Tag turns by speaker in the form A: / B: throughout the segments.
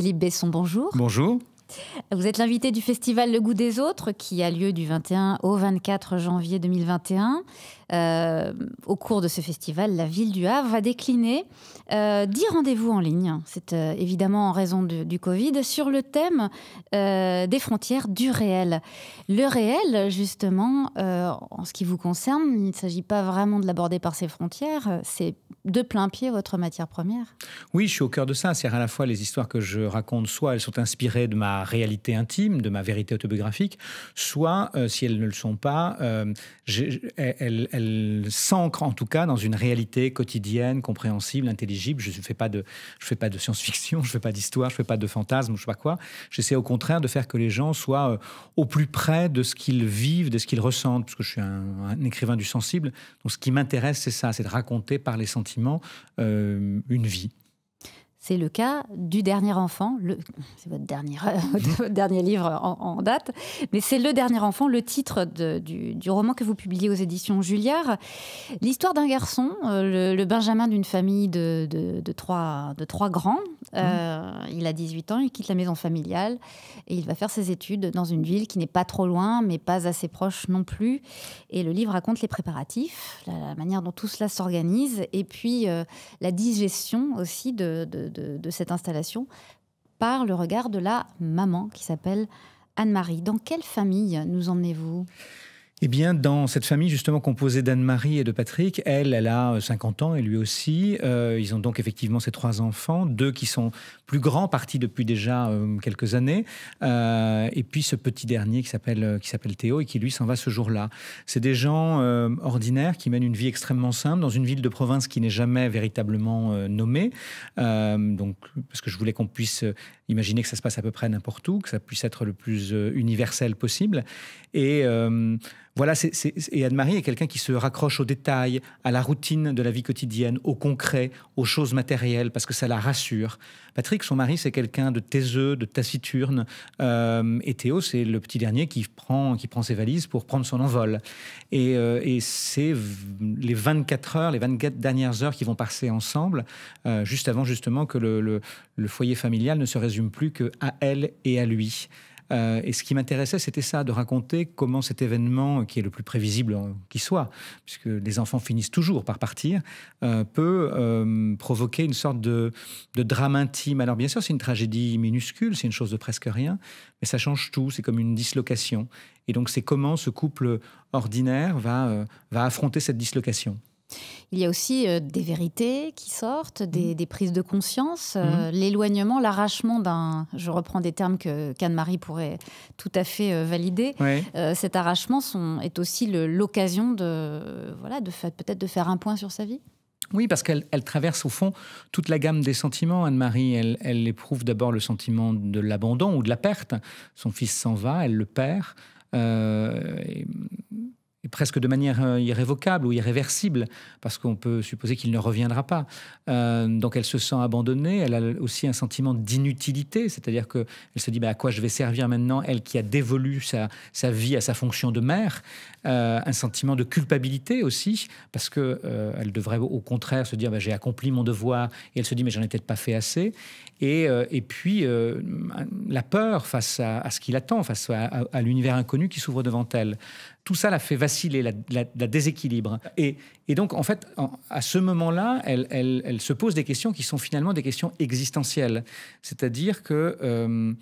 A: Philippe Besson, bonjour.
B: Bonjour.
A: Vous êtes l'invité du festival Le Goût des Autres qui a lieu du 21 au 24 janvier 2021. Au cours de ce festival, la ville du Havre va décliner 10 rendez-vous en ligne. C'est évidemment en raison du Covid, sur le thème des frontières du réel. Le réel, justement, en ce qui vous concerne, il ne s'agit pas vraiment de l'aborder par ses frontières, c'est de plein pied votre matière première.
B: Oui, je suis au cœur de ça. C'est à la fois les histoires que je raconte, soit elles sont inspirées de ma réalité intime, de ma vérité autobiographique, soit, si elles ne le sont pas, elles s'ancrent en tout cas dans une réalité quotidienne, compréhensible, intelligible. Je ne fais pas de science-fiction, je ne fais pas d'histoire, je ne fais pas de fantasme, je ne sais pas quoi. J'essaie au contraire de faire que les gens soient au plus près de ce qu'ils vivent, de ce qu'ils ressentent, parce que je suis un écrivain du sensible. Donc ce qui m'intéresse, c'est ça, c'est de raconter par les sentiments une vie.
A: C'est le cas du dernier enfant. C'est votre dernier livre en date. Mais c'est Le Dernier enfant, le titre du roman que vous publiez aux éditions Julliard. L'histoire d'un garçon, le Benjamin d'une famille de trois grands. Il a 18 ans, il quitte la maison familiale et il va faire ses études dans une ville qui n'est pas trop loin, mais pas assez proche non plus. Et le livre raconte les préparatifs, la manière dont tout cela s'organise et puis la digestion aussi de cette installation par le regard de la maman qui s'appelle Anne-Marie. Dans quelle famille nous emmenez-vous ?
B: Eh bien, dans cette famille justement composée d'Anne-Marie et de Patrick, elle a 50 ans et lui aussi. Ils ont donc effectivement ces 3 enfants, 2 qui sont plus grands, partis depuis déjà quelques années. Et puis ce petit dernier qui s'appelle Théo et qui lui s'en va ce jour-là. C'est des gens ordinaires qui mènent une vie extrêmement simple dans une ville de province qui n'est jamais véritablement nommée. Donc, parce que je voulais qu'on puisse imaginer que ça se passe à peu près n'importe où, que ça puisse être le plus universel possible. Et voilà, et Anne-Marie est quelqu'un qui se raccroche aux détails, à la routine de la vie quotidienne, au concret, aux choses matérielles, parce que ça la rassure. Patrick, son mari, c'est quelqu'un de taiseux, de taciturne. Et Théo, c'est le petit dernier qui prend ses valises pour prendre son envol. Et c'est les 24 heures, les 24 dernières heures qui vont passer ensemble, juste avant justement que le foyer familial ne se résume plus qu'à elle et à lui. Et ce qui m'intéressait, c'était ça, de raconter comment cet événement, qui est le plus prévisible qui soit, puisque les enfants finissent toujours par partir, peut provoquer une sorte de drame intime. Alors bien sûr, c'est une tragédie minuscule, c'est une chose de presque rien, mais ça change tout, c'est comme une dislocation. Et donc c'est comment ce couple ordinaire va affronter cette dislocation.
A: Il y a aussi des vérités qui sortent, des prises de conscience, l'éloignement, l'arrachement je reprends des termes qu'Anne-Marie pourrait tout à fait valider.
B: Ouais.
A: Cet arrachement est aussi l'occasion peut-être de faire un point sur sa vie.
B: Oui, parce qu'elle traverse au fond toute la gamme des sentiments, Anne-Marie. Elle éprouve d'abord le sentiment de l'abandon ou de la perte. Son fils s'en va, elle le perd. Et presque de manière irrévocable ou irréversible, parce qu'on peut supposer qu'il ne reviendra pas. Donc elle se sent abandonnée, elle a aussi un sentiment d'inutilité, c'est-à-dire qu'elle se dit à quoi je vais servir maintenant, elle qui a dévolu sa vie à sa fonction de mère. Un sentiment de culpabilité aussi, parce qu'elle devrait au contraire se dire j'ai accompli mon devoir, et elle se dit mais j'en ai peut-être pas fait assez. Et puis la peur face à ce qui l'attend, face à l'univers inconnu qui s'ouvre devant elle. Tout ça la fait vaciller, la déséquilibre. Et donc, en fait, à ce moment-là, elle se pose des questions qui sont finalement des questions existentielles. C'est-à-dire que,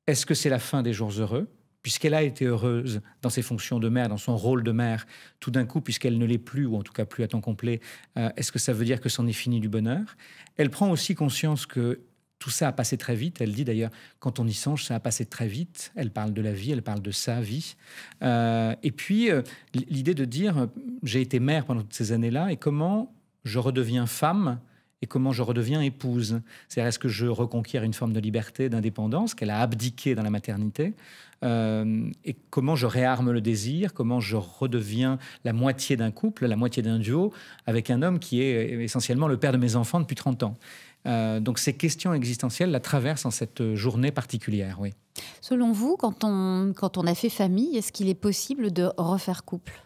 B: est-ce que c'est la fin des jours heureux ? Puisqu'elle a été heureuse dans ses fonctions de mère, dans son rôle de mère, tout d'un coup, puisqu'elle ne l'est plus, ou en tout cas plus à temps complet, est-ce que ça veut dire que c'en est fini du bonheur ? Elle prend aussi conscience que tout ça a passé très vite. Elle dit d'ailleurs, quand on y songe, ça a passé très vite. Elle parle de la vie, elle parle de sa vie. Et puis, l'idée de dire, j'ai été mère pendant toutes ces années-là, et comment je redeviens femme et comment je redeviens épouse. C'est-à-dire, est-ce que je reconquiers une forme de liberté, d'indépendance qu'elle a abdiquée dans la maternité, et comment je réarme le désir, comment je redeviens la moitié d'un couple, la moitié d'un duo, avec un homme qui est essentiellement le père de mes enfants depuis 30 ans. Donc ces questions existentielles la traversent en cette journée particulière, oui.
A: Selon vous, quand on a fait famille, est-ce qu'il est possible de refaire couple ?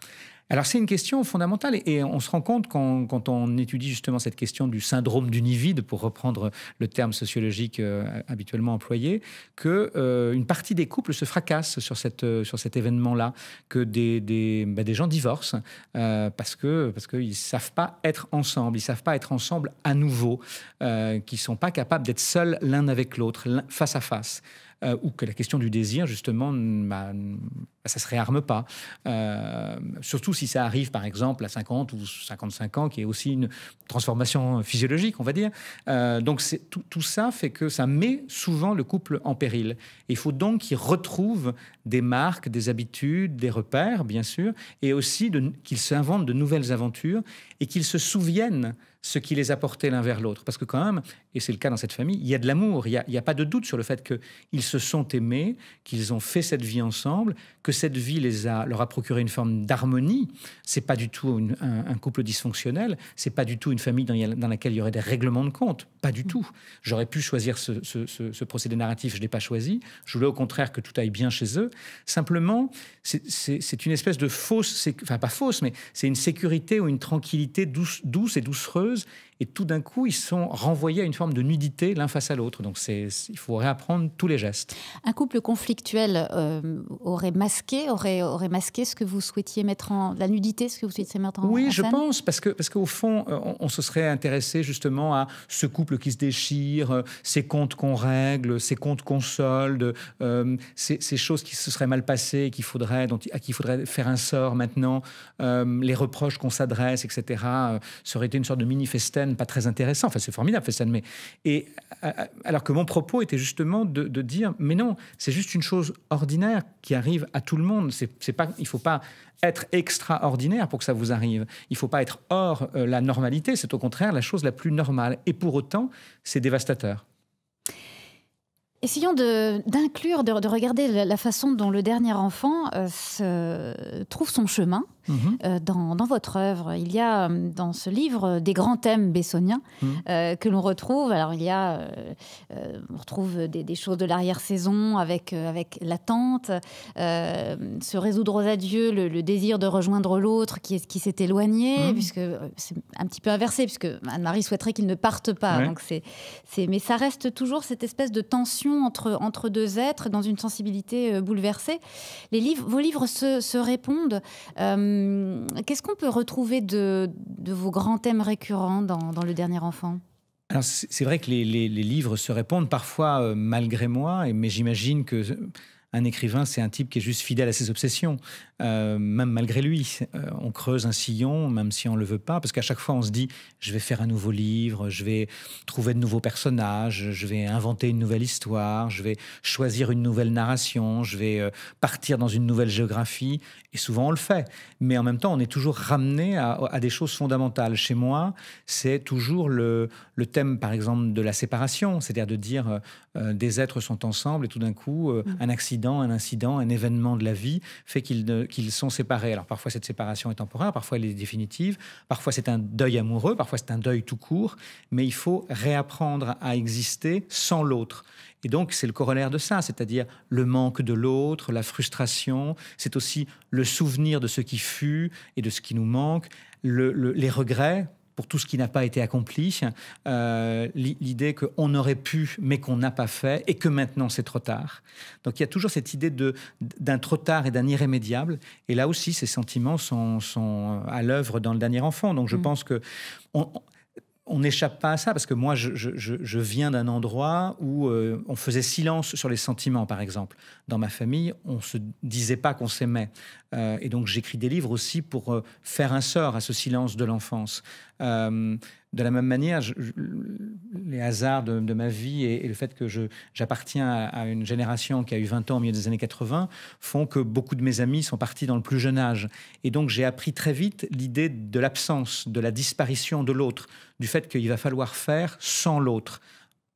B: Alors c'est une question fondamentale et on se rend compte quand on étudie justement cette question du syndrome du nid vide, pour reprendre le terme sociologique habituellement employé, qu'une partie des couples se fracassent sur cet événement-là, que des gens divorcent parce qu'ils ne savent pas être ensemble, ils ne savent pas être ensemble à nouveau, qu'ils ne sont pas capables d'être seuls l'un avec l'autre, face à face. Ou que la question du désir, justement, ça ne se réarme pas. Surtout si ça arrive, par exemple, à 50 ou 55 ans, qui est aussi une transformation physiologique, on va dire. Donc, tout ça fait que ça met souvent le couple en péril. Et il faut donc qu'ils retrouvent des marques, des habitudes, des repères, bien sûr, et aussi qu'ils s'inventent de nouvelles aventures et qu'ils se souviennent ce qui les a portés l'un vers l'autre. Parce que quand même, et c'est le cas dans cette famille, il y a de l'amour, il n'y a pas de doute sur le fait qu'ils se sont aimés, qu'ils ont fait cette vie ensemble, que cette vie leur a procuré une forme d'harmonie. C'est pas du tout un couple dysfonctionnel, c'est pas du tout une famille dans laquelle il y aurait des règlements de compte, pas du tout. J'aurais pu choisir ce procédé narratif, je ne l'ai pas choisi. Je voulais au contraire que tout aille bien chez eux. Simplement, c'est une espèce de fausse, enfin pas fausse, mais c'est une sécurité ou une tranquillité douce et doucereuse. Et tout d'un coup, ils sont renvoyés à une forme de nudité l'un face à l'autre. Donc, il faut réapprendre tous les gestes.
A: Un couple conflictuel aurait masqué ce que vous souhaitiez mettre la nudité, ce que vous souhaitiez mettre en scène.
B: Oui, je pense, parce qu'au fond, on se serait intéressé justement à ce couple qui se déchire, ces comptes qu'on règle, ces comptes qu'on solde, ces choses qui se seraient mal passées, à qui il faudrait faire un sort maintenant, les reproches qu'on s'adresse, etc. Ça aurait été une sorte de mini-festen pas très intéressant. Enfin, c'est formidable, festen, mais... alors que mon propos était justement de dire, mais non, c'est juste une chose ordinaire qui arrive à tout le monde. Il ne faut pas être extraordinaire pour que ça vous arrive. Il ne faut pas être hors la normalité. C'est au contraire la chose la plus normale. Et pour autant, c'est dévastateur.
A: Essayons d'inclure, de regarder la façon dont le dernier enfant trouve son chemin dans votre œuvre. Il y a dans ce livre des grands thèmes bessoniens que l'on retrouve. Alors on retrouve des choses de l'arrière-saison avec l'attente, se résoudre aux adieux, le désir de rejoindre l'autre qui s'est éloigné, puisque c'est un petit peu inversé, puisque Anne-Marie souhaiterait qu'il ne parte pas. Ouais. Donc mais ça reste toujours cette espèce de tension entre deux êtres dans une sensibilité bouleversée. Vos livres se répondent. Qu'est-ce qu'on peut retrouver de vos grands thèmes récurrents dans Le Dernier Enfant ?
B: Alors c'est vrai que les livres se répondent parfois malgré moi, mais j'imagine que un écrivain, c'est un type qui est juste fidèle à ses obsessions, même malgré lui. On creuse un sillon, même si on ne le veut pas, parce qu'à chaque fois, on se dit « je vais faire un nouveau livre, je vais trouver de nouveaux personnages, je vais inventer une nouvelle histoire, je vais choisir une nouvelle narration, je vais partir dans une nouvelle géographie ». Et souvent, on le fait. Mais en même temps, on est toujours ramené à des choses fondamentales. Chez moi, c'est toujours le thème, par exemple, de la séparation, c'est-à-dire de dire des êtres sont ensemble et tout d'un coup, un accident, un incident, un événement de la vie fait qu'ils sont séparés. Alors parfois, cette séparation est temporaire, parfois elle est définitive, parfois c'est un deuil amoureux, parfois c'est un deuil tout court, mais il faut réapprendre à exister sans l'autre. Et donc, c'est le corollaire de ça, c'est-à-dire le manque de l'autre, la frustration, c'est aussi le souvenir de ce qui fut et de ce qui nous manque, les regrets pour tout ce qui n'a pas été accompli, l'idée qu'on aurait pu, mais qu'on n'a pas fait, et que maintenant c'est trop tard. Donc il y a toujours cette idée d'un trop tard et d'un irrémédiable, et là aussi, ces sentiments sont à l'œuvre dans Le Dernier Enfant. Donc je pense que... On n'échappe pas à ça, parce que moi, je viens d'un endroit où on faisait silence sur les sentiments, par exemple. Dans ma famille, on ne se disait pas qu'on s'aimait. Et donc, j'écris des livres aussi pour faire un sort à ce silence de l'enfance. De la même manière, les hasards de ma vie et le fait que j'appartiens à une génération qui a eu 20 ans au milieu des années 80 font que beaucoup de mes amis sont partis dans le plus jeune âge. Et donc, j'ai appris très vite l'idée de l'absence, de la disparition de l'autre, du fait qu'il va falloir faire sans l'autre.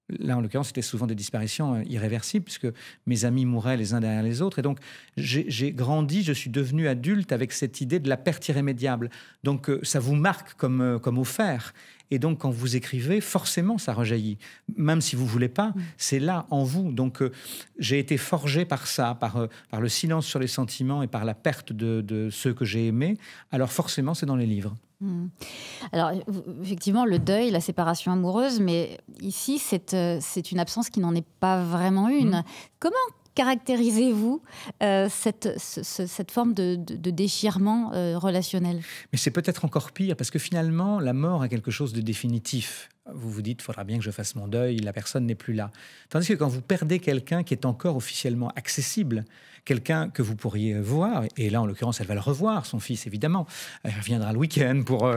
B: là, en l'occurrence, c'était souvent des disparitions irréversibles, puisque mes amis mouraient les uns derrière les autres. Et donc, j'ai grandi, je suis devenu adulte avec cette idée de la perte irrémédiable. Donc, ça vous marque comme au fer. Et donc, quand vous écrivez, forcément, ça rejaillit. Même si vous ne voulez pas, c'est là, en vous. Donc, j'ai été forgé par ça, par le silence sur les sentiments et par la perte de ceux que j'ai aimés. Alors, forcément, c'est dans les livres.
A: Alors, effectivement, le deuil, la séparation amoureuse, mais ici, c'est une absence qui n'en est pas vraiment une. Comment caractérisez-vous cette forme de déchirement relationnel?
B: Mais c'est peut-être encore pire, parce que finalement, la mort est quelque chose de définitif. Vous vous dites, il faudra bien que je fasse mon deuil, la personne n'est plus là. Tandis que quand vous perdez quelqu'un qui est encore officiellement accessible, quelqu'un que vous pourriez voir, et là, en l'occurrence, elle va le revoir, son fils, évidemment. Elle reviendra le week-end pour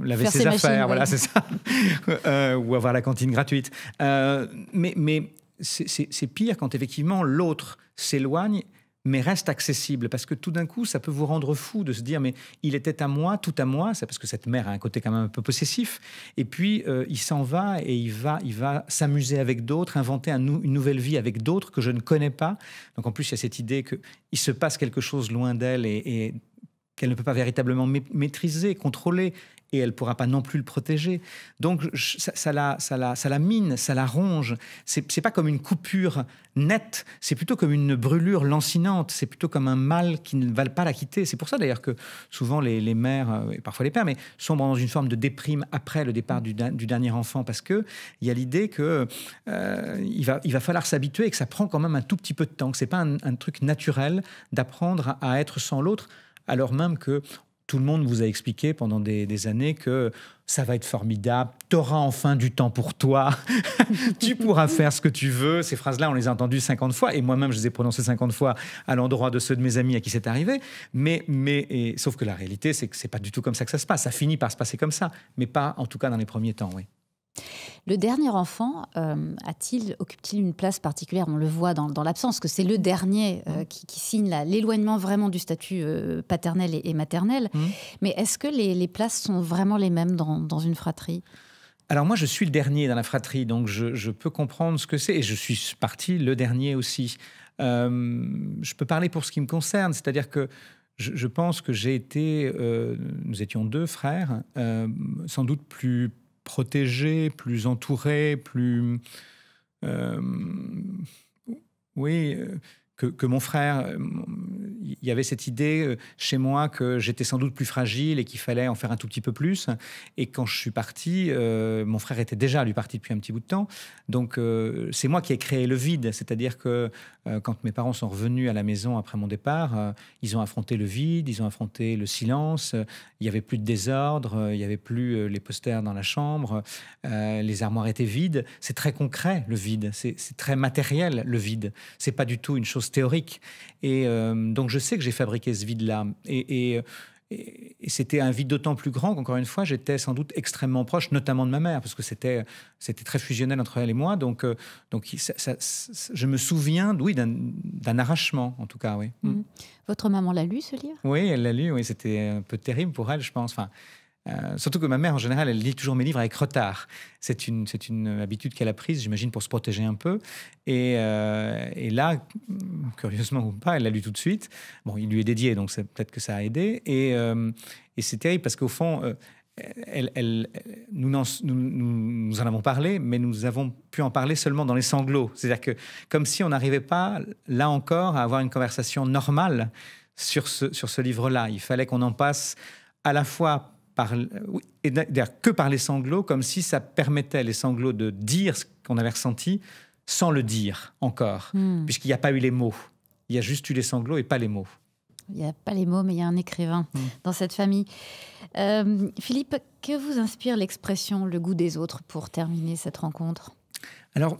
B: laver ses affaires, voilà, c'est ça. Ou avoir la cantine gratuite. Mais c'est pire quand, effectivement, l'autre s'éloigne, mais reste accessible, parce que tout d'un coup, ça peut vous rendre fou de se dire, mais il était à moi, tout à moi, c'est parce que cette mère a un côté quand même un peu possessif, et puis il s'en va et il va s'amuser avec d'autres, inventer une nouvelle vie avec d'autres que je ne connais pas. Donc en plus, il y a cette idée qu'il se passe quelque chose loin d'elle et qu'elle ne peut pas véritablement maîtriser, contrôler, et elle ne pourra pas non plus le protéger. Donc ça la mine, ça la ronge. C'est pas comme une coupure nette, c'est plutôt comme une brûlure lancinante, c'est plutôt comme un mal qui ne va pas la quitter. C'est pour ça d'ailleurs que souvent les mères, et parfois les pères, mais sombrent dans une forme de déprime après le départ du dernier enfant, parce qu'il y a l'idée qu'il va falloir s'habituer et que ça prend quand même un tout petit peu de temps, que ce n'est pas un truc naturel d'apprendre à être sans l'autre, alors même que tout le monde vous a expliqué pendant des années que ça va être formidable, tu auras enfin du temps pour toi, tu pourras faire ce que tu veux. Ces phrases-là, on les a entendues 50 fois, et moi-même, je les ai prononcées 50 fois à l'endroit de ceux de mes amis à qui c'est arrivé. Sauf que la réalité, c'est que ce n'est pas du tout comme ça que ça se passe. Ça finit par se passer comme ça, mais pas, en tout cas, dans les premiers temps, oui.
A: Le dernier enfant, occupe-t-il une place particulière? On le voit dans l'absence, que c'est le dernier qui signe l'éloignement vraiment du statut paternel et maternel. Mais est-ce que les places sont vraiment les mêmes dans une fratrie?
B: Alors moi, je suis le dernier dans la fratrie, donc je peux comprendre ce que c'est. Et je suis parti le dernier aussi. Je peux parler pour ce qui me concerne, c'est-à-dire que je pense que j'ai été... nous étions deux frères, sans doute plus protégé, plus entouré, plus... que mon frère. Il y avait cette idée chez moi que j'étais sans doute plus fragile et qu'il fallait en faire un tout petit peu plus. Et quand je suis parti, mon frère était déjà, lui, parti depuis un petit bout de temps. Donc, c'est moi qui ai créé le vide. C'est-à-dire que quand mes parents sont revenus à la maison après mon départ, ils ont affronté le vide, ils ont affronté le silence. Il n'y avait plus de désordre, il n'y avait plus les posters dans la chambre, les armoires étaient vides. C'est très concret, le vide. C'est très matériel, le vide. C'est pas du tout une chose théorique. Et donc, je sais que j'ai fabriqué ce vide-là. Et c'était un vide d'autant plus grand qu'encore une fois, j'étais sans doute extrêmement proche, notamment de ma mère, parce que c'était très fusionnel entre elle et moi. Donc je me souviens, oui, d'un arrachement, en tout cas, oui.
A: Votre maman l'a lu, ce livre? Oui,
B: elle l'a lu, oui, c'était un peu terrible pour elle, je pense. Enfin, surtout que ma mère, en général, elle lit toujours mes livres avec retard. C'est une habitude qu'elle a prise, j'imagine, pour se protéger un peu. Et là, curieusement ou pas, elle l'a lu tout de suite. Bon, il lui est dédié, donc peut-être que ça a aidé. Et c'est terrible parce qu'au fond, nous en avons parlé, mais nous avons pu en parler seulement dans les sanglots. C'est-à-dire que comme si on n'arrivait pas, là encore, à avoir une conversation normale sur ce livre-là. Il fallait qu'on en passe à la fois et d'ailleurs que par les sanglots, comme si ça permettait, les sanglots, de dire ce qu'on avait ressenti sans le dire encore, puisqu'il n'y a pas eu les mots. Il y a juste eu les sanglots et pas les mots.
A: Il n'y a pas les mots, mais il y a un écrivain dans cette famille. Philippe, que vous inspire l'expression « le goût des autres » pour terminer cette rencontre? Alors,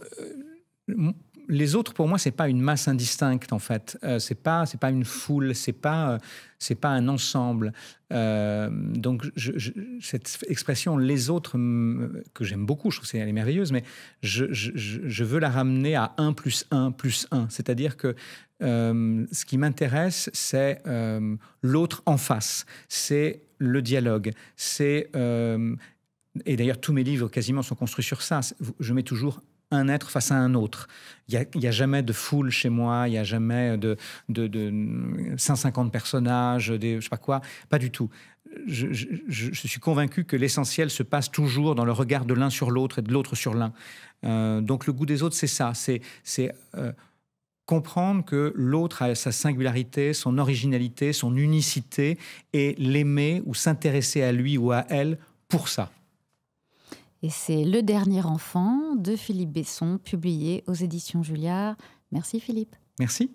B: les autres, pour moi, c'est pas une masse indistincte, en fait. C'est pas une foule, c'est pas un ensemble. Donc, cette expression "les autres", que j'aime beaucoup, je trouve qu'elle est merveilleuse, mais je veux la ramener à 1 plus 1 plus 1. C'est-à-dire que ce qui m'intéresse, c'est l'autre en face, c'est le dialogue, c'est... et d'ailleurs, tous mes livres quasiment sont construits sur ça. Je mets toujours un être face à un autre. Il y a jamais de foule chez moi, il y a jamais de 150 personnages, je sais pas quoi, pas du tout. Je suis convaincu que l'essentiel se passe toujours dans le regard de l'un sur l'autre et de l'autre sur l'un. Donc le goût des autres, c'est ça, c'est comprendre que l'autre a sa singularité, son originalité, son unicité, et l'aimer ou s'intéresser à lui ou à elle pour ça.
A: Et c'est Le Dernier Enfant de Philippe Besson, publié aux éditions Julliard. Merci Philippe.
B: Merci.